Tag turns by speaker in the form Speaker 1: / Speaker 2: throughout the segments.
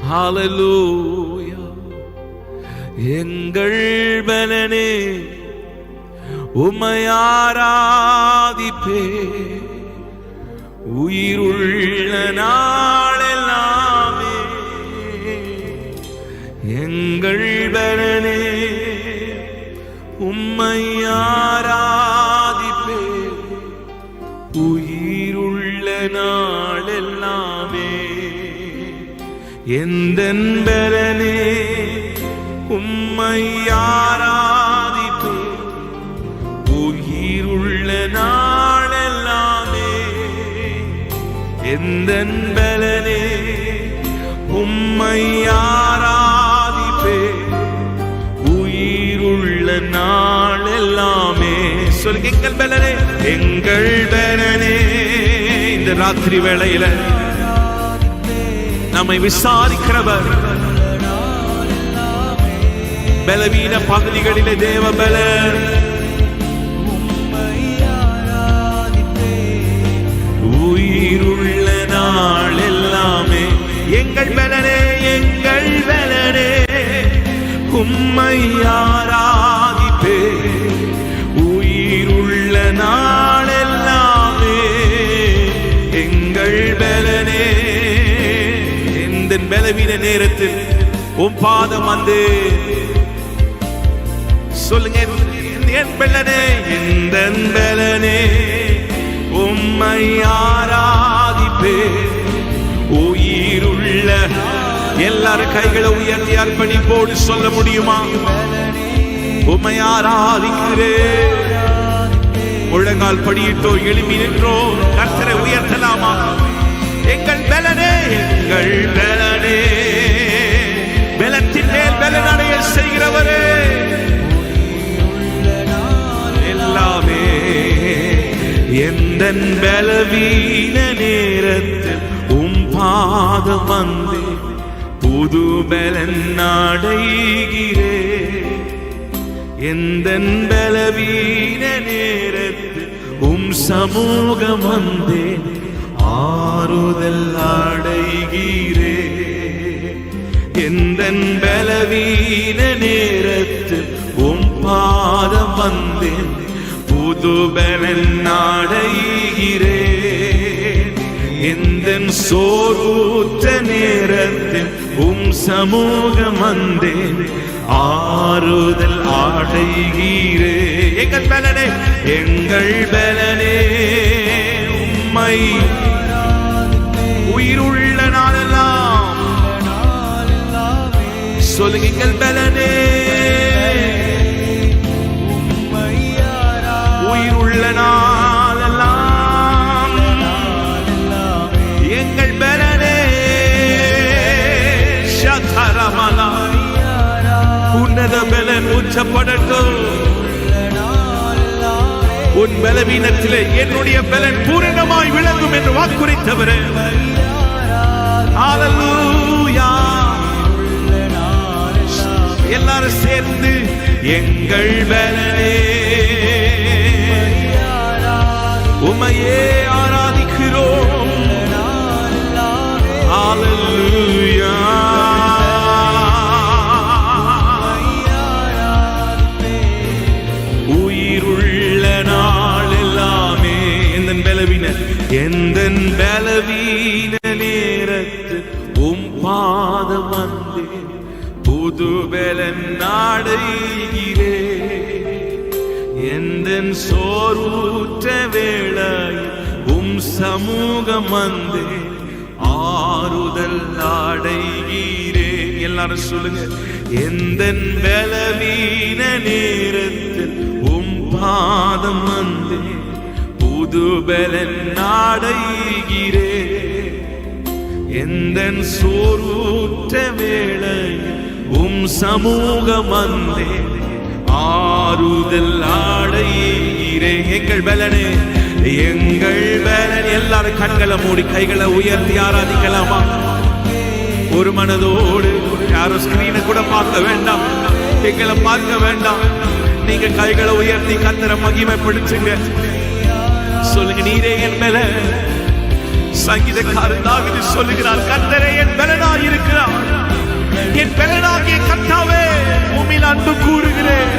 Speaker 1: ஹalleluya. எங்கள் பலனே உம்மை ஆராதிப்பே, உயிருள்ள நாளெல்லாமே. எங்கள் பலனே உம்மை ஆராதிப்பே, உயிருள்ள நாளெல்லாமே. எந்தன் பலனே உம்மை ஆராதிப்பே, உயிருள்ள நாளெல்லாமே. எந்தன் பலனே உம்மை ஆராதிப்பே, உயிருள்ள நாளெல்லாமே. சொல்லுங்க, எங்கள் பலனே, எங்கள் பலனே. இந்த ராத்திரி வேளையில நம்மை விசாரிக்கிறவர், பலவீன பகுதிகளிலே தேவ பலன், உயிருள்ள நாள் எல்லாமே. எங்கள் பலனே, எங்கள் பலனே உம்மை ஆராதிப்பே, உயிருள்ள நாள் எல்லாமே. எங்கள் பலனே, இந்த பலவீன நேரத்தில் உம் பாதம் வந்து சொல்லுங்க, என் பலனே, இந்த பலனே உம்மை ஆராதிப்பே, உயிருள்ள. எல்லாரும் கைகளை உயர்த்தி அர்ப்பணிப்போடு சொல்ல முடியுமா? உம்மை ஆராதிக்கிறே. முழங்கால் படியிட்டோ எழுப்பி நின்றோ கர்த்தரை உயர்த்தலாமா? எங்கள் பலனே, எங்கள் பலனே, பலத்தின் மேல் பலனடைய செய்கிறவரே, எல்லாமே. எந்தன் பலவீன நேரத்தில் உம் பாதம் வந்து புது பலன் அடைகிறே. எந்தன் பலவீன நேரத்தில் உம் சமூகம் வந்தேன், ஆறுதல் அடைகிறே. எந்தன் பலவீன நேரத்தில் உம் பாதம் வந்தேன், புது பலன் அடைகிறே. எந்தன் சோர்வுற்ற நேரத்தில் உம் சமூகம் வந்தேன், ஆறுதல் அடைகிறே. எங்கள் பலனே, எங்கள் பலனே உம்மை உயிருள்ள நாளெல்லாம். சொல்லுங்க, எங்கள் பலனே உயிருள்ள நாளெல்லாம். எங்கள் பலனே சதரமலா, உன்னத பலன் உச்சப்படட்டும். உன் பலவீனத்திலே என்னுடைய பலன் பூரணமாய் விளங்கும் என்று வாக்குரைத்தவரே, ஹalleluya. எல்லாரும் சேர்ந்து எங்கள் பலனே உம்மையே ஆராதிக்கிறோம். ஹalleluya. உயிருள்ள நாள் எல்லாமே. எந்தன் பலவீன, எந்தன் பலவீன நேரத்து உம் பாதம் வந்தேன், புது பலன் அடைகிறே. எந்தன் சோர்வுற்ற வேளையில் உம் சமூகம் வந்தேன், ஆறுதல் அடைகிறே. எல்லாரும் சொல்லுங்க, எந்தன் பலவீன நேரத்தில் உம் பாதம் வந்தேன், புது பலன் அடைகிறே. எந்தன் சோர்வுற்ற வேளையில் உம் சமூகம் வந்தேன், ஆறுதல் அடைகிறே. எங்கள் பலனே, எங்கள் பலன். எல்லாரும் கண்களை மூடி கைகளை உயர்த்தி ஆராதிக்கலாமா? ஒரு மனதோடு. யாரும் ஸ்கிரீனை கூட பார்க்க வேண்டாம், எங்களை பார்க்க வேண்டாம். நீங்க கைகளை உயர்த்தி கர்த்தரை மகிமைப்படுத்துங்க. சொல்லுங்க, நீரே என் பலன். சங்கீதக்காரன் தாவீது சொல்லுகிறார், கர்த்தரே என் பலனாய் இருக்கிறார். என் பலனாகிய கர்த்தாவே உம்மில் அன்பு கூறுகிறேன்.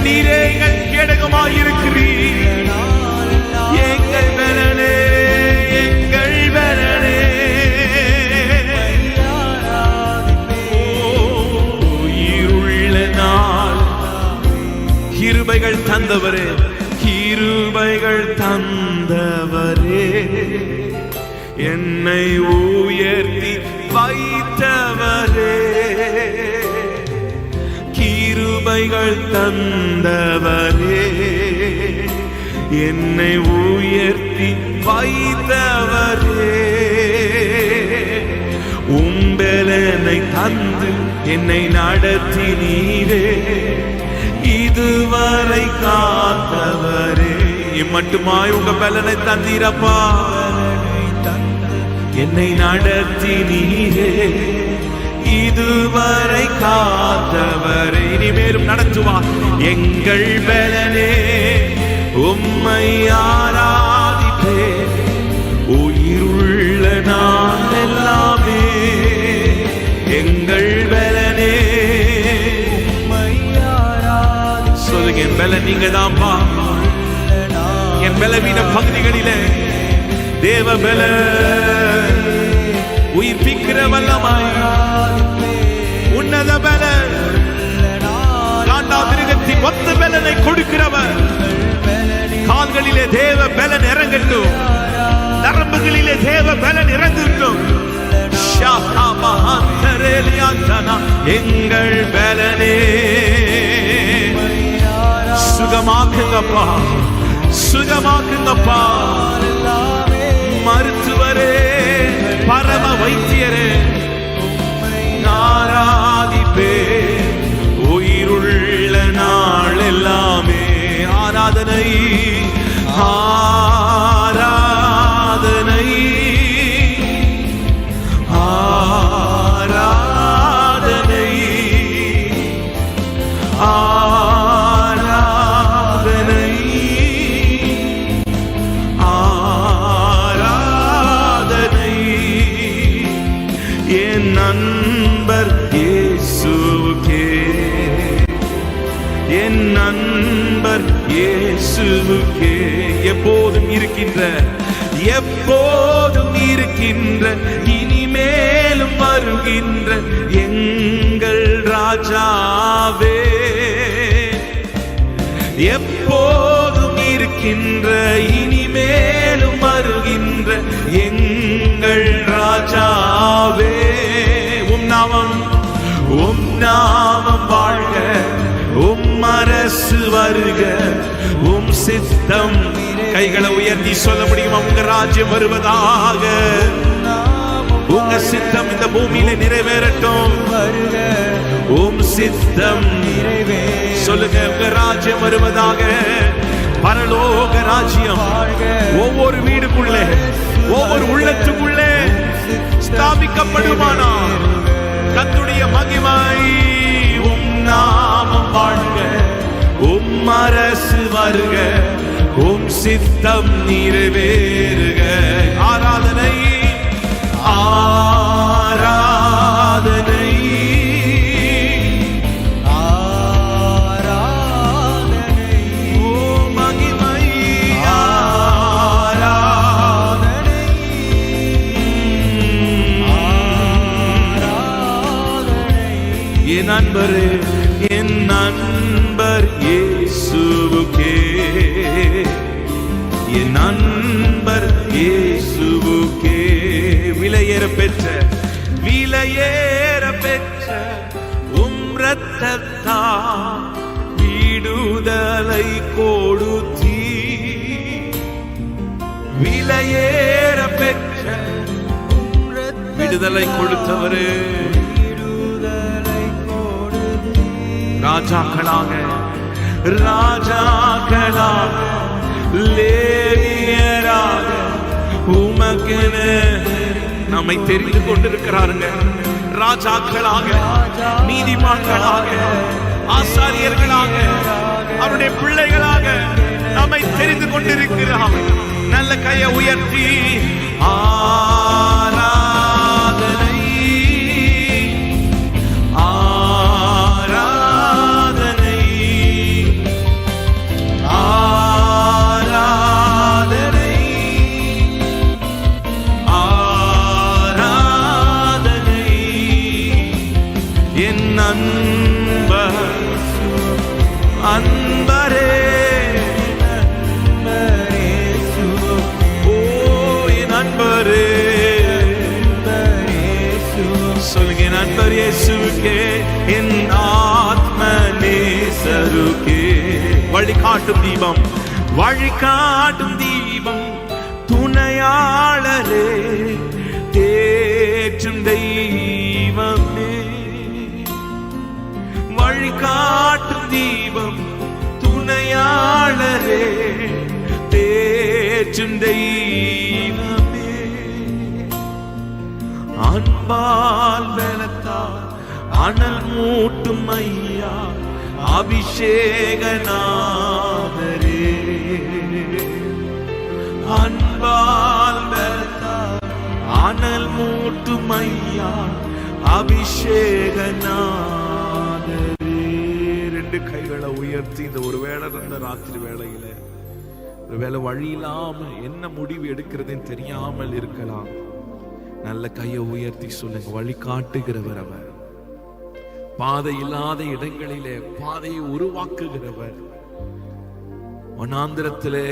Speaker 1: நீரே எங்கள் கேடகமாய் இருக்கிறீர். எங்கள் பலனே, எங்கள் பலனே. இருள நாள் கிருபைகள் தந்தவரே, கிருபைகள் தந்தவரே, என்னை உயர்த்தி வைத்தவரே, கிருபைகள் தந்தவரே, என்னை உயர்த்தி வைத்தவரே, உம்பலனை தந்து என்னை நடத்தினீரே, இதுவரை காத்தவரே. இம்மட்டுமாய் உங்க பலனை தந்தீரப்பா, என்னை நடத்தினீரே, இதுவரை காத்தவரே, இனிமேலும் நடத்துவார். எங்கள் பலனே உம்மை ஆராதிப்பே, உயிருள்ள நான் எல்லாமே. எங்கள் பலனே உம்மை ஆராதி. சொல்லுங்க, என் பலன் நீங்க தான்ப்பா. என் பலவீன பகுதிகளிலே தேவ பல உயிர்ப்பிக்கிற வல்லமாய் உன்னத பல காண்டாமிருகத்தின் ஒத்த பலனை கொடுக்கிறவர். கால்களிலே தேவ பலன் இறங்கட்டும், நரம்புகளிலே தேவ பலன் இறங்கட்டும். எங்கள் பலனே சுகமாக்குங்கப்பா, சுகமாக்குங்கப்பா. மருத்துவரே, பரம வைத்தியரே, ஆராதிப்பே உயிருள்ள நாள் எல்லாமே. ஆராதனை, ஆராதனை, ஆராதனை, ஆராதனை, ஆராதனை. என் நண்பர் இயேசுவுக்கே, என் நண்பர் இயேசுவுக்கே, எப்போதும் இருக்கின்ற, எப்போதும் இருக்கின்ற, இனிமேலும் வருகின்ற எங்கள் ராஜாவே. எப்போதும் இருக்கின்ற, இனிமேலும் வருகின்ற எங்கள் ராஜாவே. உம் நாமம், உம் நாமம் வாழ்க, உம் அரசு வருக, உம் சித்தம். கைகளை உயர்த்தி சொல்ல முடியுமா? உங்க ராஜ்யம் வருவதாக, உங்க சித்தம் இந்த பூமியில நிறைவேறட்டும். உம் சித்தம் சொல்லுங்க, உங்க ராஜ்யம் வருவதாக. பரலோக ராஜ்யம் ஒவ்வொரு வீடுக்குள்ளே, ஒவ்வொரு உள்ளத்துக்குள்ளே ஸ்தாபிக்கப்படுமானா கர்த்தருடைய மகிமை. உம் நாமம் வாழ்க, உம் அரசு வருக, உம் சித்தம் நிறைவேறுக. ஆராதனை, ஆராதனை, ஆராதனை. ஓ மகிமை, ஆராதனை, ஆராதனை. என் நண்பரே, என் நண்பர் இயேசுவுக்கே, என் நண்பர் இயேசுவுக்கே. விலையேற பெற்ற, விலையேற பெற்ற உம் இரத்தத்தால் விடுதலை கொடுத்தீ. விலையேற பெற்ற விடுதலை கொடுத்தவரே, ராஜாக்களாக, ராஜாக்களாக, லேவியராக உமக்கென நம்மை தெரிந்து கொண்டிருக்கிறாருங்க. ராஜாக்களாக, நீதிமான்களாக, ஆசாரியர்களாக, அவருடைய பிள்ளைகளாக நம்மை தெரிந்து கொண்டிருக்கிறார். நல்ல கையை உயர்த்தி ஆராதனை ஆராதனை ஆராதனை ஆராதனை என் அன்பரே சொல்லுங்க நண்பர் இயேசுவுக்கே என் ஆத்ம நேசருக்கே வழிகாட்டும் தீபம் வழிகாட்டும் தீபம் துணையாளரே தேற்றும் தெய்வமே வழிகாட்டும் தீபம் துணையாளரே தேற்றும் தெய்வமே அன்பால் பலத்தால் அனல் மூட்டும் ஐயா அபிஷேகநாதரே அன்பால் பலத்தால் அனல் மூட்டும் ஐயா அபிஷேகநாதரே. ரெண்டு கைகளை உயர்த்தி இந்த ஒரு வேளை இருந்த ராத்திரி வேளையில ஒருவேளை வழி இல்லாம என்ன முடிவு எடுக்கிறதுன்னு தெரியாமல் இருக்கலாம். நல்ல கையை உயர்த்தி சொல்லுங்க, வழி காட்டுகிறவர் அவர், பாதை இல்லாத இடங்களிலே பாதையை உருவாக்குகிறவர், வனாந்திரத்திலே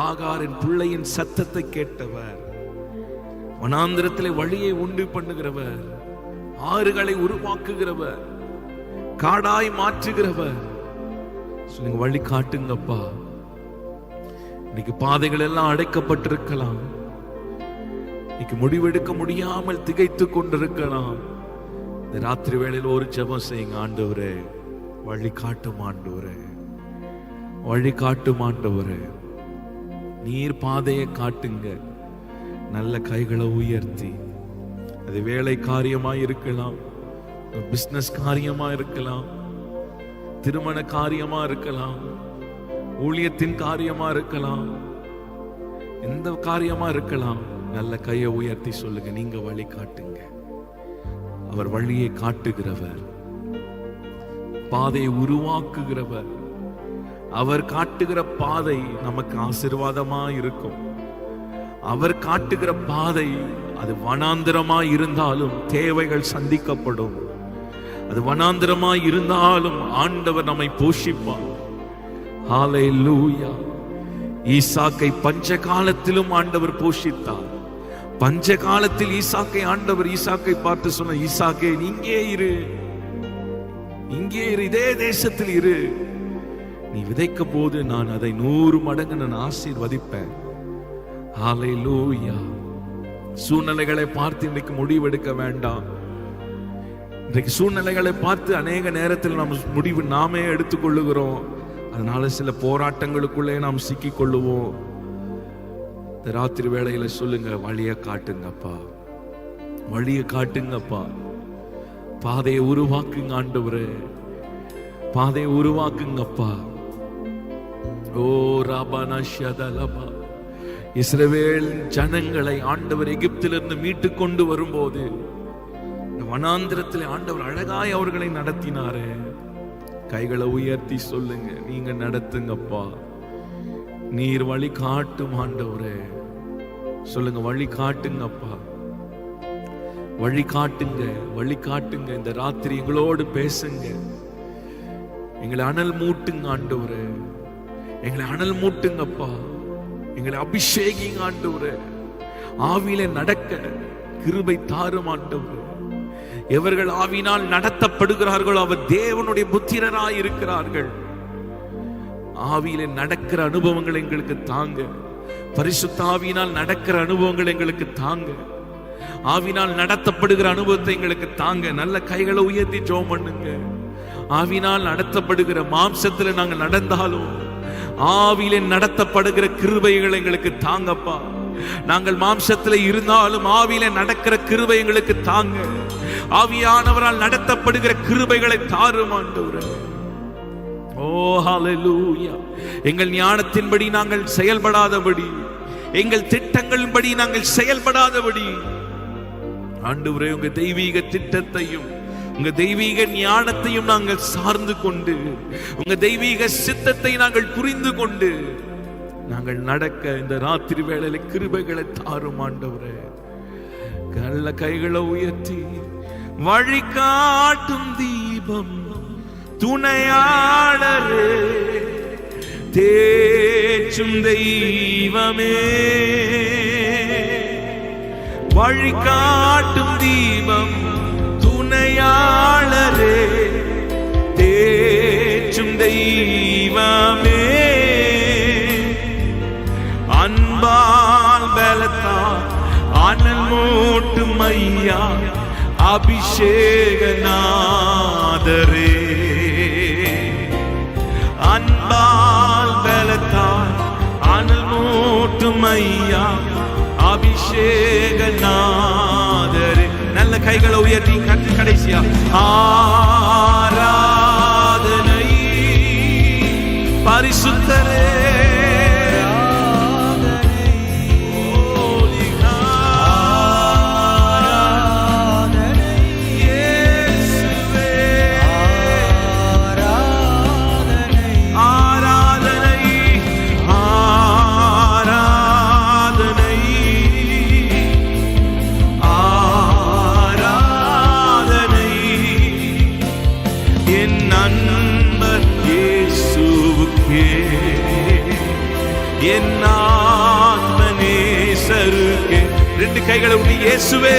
Speaker 1: ஆகாரின் பிள்ளையின் சத்தத்தை கேட்டவர், வனாந்திரத்திலே வழியை உண்டு பண்ணுகிறவர், ஆறுகளை உருவாக்குகிறவர், காடாய் மாற்றுகிறவர். சொல்லுங்க, வழி காட்டுங்கப்பா. இன்னைக்கு பாதைகள் எல்லாம் அடைக்கப்பட்டிருக்கலாம், இன்னைக்கு முடிவெடுக்க முடியாமல் திகைத்து கொண்டிருக்கலாம். இந்த ராத்திரி வேளையில் ஒரு ஜெபம் செய்யுங்க, ஆண்டவரே வழி காட்டும் ஆண்டவரே, வழி காட்டும் ஆண்டவரே, நீர் பாதையை காட்டுங்க. நல்ல கைகளை உயர்த்தி, அது வேலை காரியமா இருக்கலாம், பிசினஸ் காரியமா இருக்கலாம், திருமண காரியமா இருக்கலாம், ஊழியத்தின் காரியமா இருக்கலாம், எந்த காரியமா இருக்கலாம். நல்ல கையை உயர்த்தி சொல்லுங்க, நீங்க வழி காட்டுங்க. அவர் வழியை காட்டுகிறவர், பாதையை உருவாக்குகிறவர். அவர் காட்டுகிற பாதை நமக்கு ஆசீர்வாதமா இருக்கும். அவர் காட்டுகிற பாதை அது வனாந்திரமா இருந்தாலும் தேவைகள் சந்திக்கப்படும். அது வனாந்திரமா இருந்தாலும் ஆண்டவர் நம்மை போஷிப்பார். ஹல்லேலூயா. ஈசாக்கை பஞ்ச காலத்திலும் ஆண்டவர் போஷித்தார். பஞ்ச காலத்தில் ஈசாக்கை பார்த்து சொன்ன, ஈசாக்கே இங்கே இரு, இங்கே இரு, இதே தேசத்தில் இரு. நீ விதைக்க போது நான் அதை 100 மடங்கு நான் ஆசீர்வதிப்பேன். ஹல்லேலூயா. சூழ்நிலைகளை பார்த்து இன்றைக்கு முடிவெடுக்க வேண்டாம். இன்றைக்கு சூழ்நிலைகளை பார்த்து அநேக நேரத்தில் நாம் முடிவு நாமே எடுத்துக்கொள்ளுகிறோம். அதனால சில போராட்டங்களுக்குள்ளே நாம் சிக்கிக் கொள்ளுவோம். இந்த ராத்திரி வேளையில சொல்லுங்க, வழியை காட்டுங்கப்பா, வழியை காட்டுங்கப்பா, பாதையை உருவாக்குங்க ஆண்டவரே, பாதையை உருவாக்குங்கப்பா. ஓ ராபானா ஷதலபா. இஸ்ரவேல் ஜனங்களை ஆண்டவர் எகிப்திலிருந்து மீட்டு கொண்டு வரும்போது வனாந்திரத்தில் ஆண்டவர் அழகாய் அவர்களை நடத்தினாரே. கைகளை உயர்த்தி சொல்லுங்க, நீங்க நடத்துங்கப்பா, நீர் வழி காட்டும் ஆண்டவரே. சொல்லுங்க, வழி காட்டுங்கப்பா, வழி காட்டுங்க, வழி காட்டுங்க. இந்த ராத்திரி எங்களோடு பேசுங்க, எங்களை அனல் மூட்டுங்க ஆண்டவரே, எங்களை அனல் மூட்டுங்கப்பா, எங்களை அபிஷேகிங்க ஆண்டவரே. ஆவியிலே நடக்க கிருபை தாரும் ஆண்டவரே. எவர்கள் ஆவியினால் நடத்தப்படுகிறார்களோ அவர் தேவனுடைய புத்திரராய் இருக்கிறார்கள். ஆவியிலே நடக்கிற அனுபவங்கள் எங்களுக்கு தாங்க, பரிசுத்த ஆவியினால் நடக்கிற அனுபவங்கள் எங்களுக்கு தாங்க, ஆவியினால் நடத்தப்படுகிற அனுபவத்தை எங்களுக்கு தாங்க. நல்ல கைகளை உயர்த்தி ஜெபம் பண்ணுங்க. ஆவியினால் நடத்தப்படுகிற மாம்சத்தில் நாங்கள் நடந்தாலும் ஆவியிலே நடத்தப்படுகிற கிருபைகள் எங்களுக்கு தாங்கப்பா. நாங்கள் மாம்சத்தில் இருந்தாலும் ஆவியிலே நடக்கிற கிருபை எங்களுக்கு தாங்க. ஆவியானவரால் நடத்தப்படுகிற கிருபைகளை தாரும் ஆண்டவரே. ஓ ஹல்லேலூயா. எங்கள் ஞானத்தின்படி நாங்கள் செயல்படாதபடி, எங்கள் திட்டங்களின்படி நாங்கள் செயல்படாதபடி ஆண்டவரே உங்க தெய்வீக திட்டத்தையும் உங்க தெய்வீக ஞானத்தையும் நாங்கள் சார்ந்து கொண்டு உங்க தெய்வீக சித்தத்தை நாங்கள் புரிந்து கொண்டு நாங்கள் நடக்க இந்த ராத்திரி வேளையில கிருபைகளை தாரும் ஆண்டவரே. நல்ல கைகளை உயர்த்தி வழிகாட்டும் தீபம் துணையாளரே தேற்றும் தெய்வமே, வழிகாட்டும் தீபம் துணையாளரே தேற்றும் தெய்வமே, அன்பால் பலத்தால் அனல் மூட்டும் ஐயா அபிஷேகநாதரே, அன்பால் பலத்தால் அனல் மூட்டும் ஐயா அபிஷேகநாதரே. நல்ல கைகளை உயர்த்தி கடைசியா ஆராதனை பரிசுத்தரே, என் ஆத்மநேசருக்கே. ரெண்டு கைகளை உண்டு இயேசுவே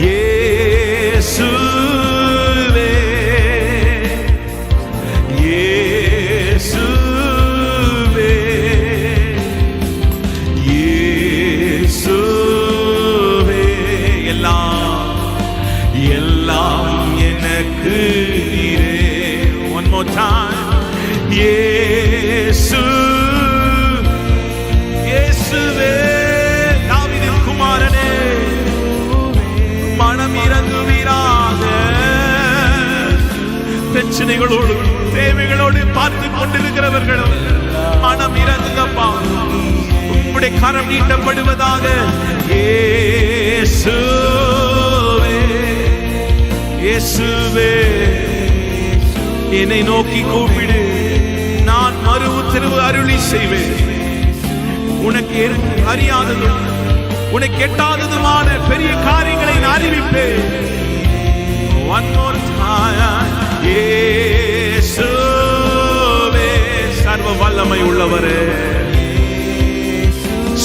Speaker 1: இயேசுவே இயேசுவே இயேசுவே, எல்லாம் எல்லாம் எனக்கு நீரே. ஒன் மோர் டைம் இயேசு தாவீதின் குமாரனே மனம் இறங்குவீராக. பிரச்சனைகளோடு தேவைகளோடு பார்த்து கொண்டிருக்கிறவர்களும் மனம் இறங்குங்கப்பா, உம்முடைய கரம் நீட்டப்படுவதாக. இயேசுவே இயேசுவே என்னை நோக்கி கூப்பிடு, நான் மறு உத்தரவு அருளி செய்வேன். உனக்கு அறியாததும் உனக்கு எட்டாததுமான பெரிய காரியங்களை நான் அறிவிப்பேன். இயேசுவே சர்வ வல்லமை உள்ளவரே,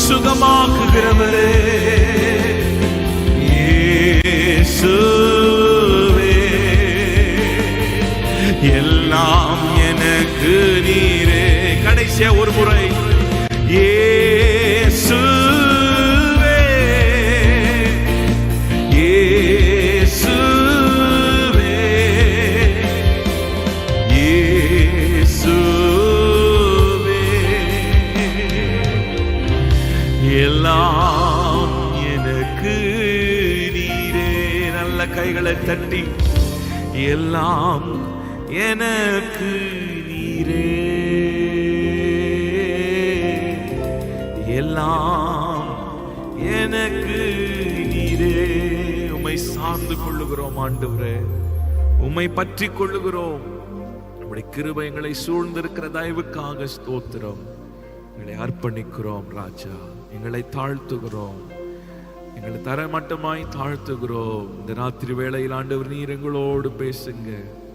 Speaker 1: சுகமாக்குகிறவரே, இயேசுவே எல்லாம் எனக்கு நீரே. கடைசியா ஒரு முறை இயேசுவே இயேசுவே இயேசுவே எல்லாம் எனக்கு நீரே. நல்ல கைகளை தட்டி எல்லாம் எனக்கு நீரே, எல்லாம் எனக்கு நீரே. உம்மை சார்ந்து கொள்ளுகிறோம் ஆண்டவரே, உம்மை பற்றி கொள்ளுகிறோம். நம்முடைய கிருபை எங்களை சூழ்ந்திருக்கிற தயவுக்காக ஸ்தோத்திரம். எங்களை அர்ப்பணிக்கிறோம் ராஜா, எங்களை தாழ்த்துகிறோம், எங்களை தரமட்டமாய் தாழ்த்துகிறோம். இந்த ராத்திரி வேளையில் ஆண்டவர் நீர் எங்களோடு பேசுங்க.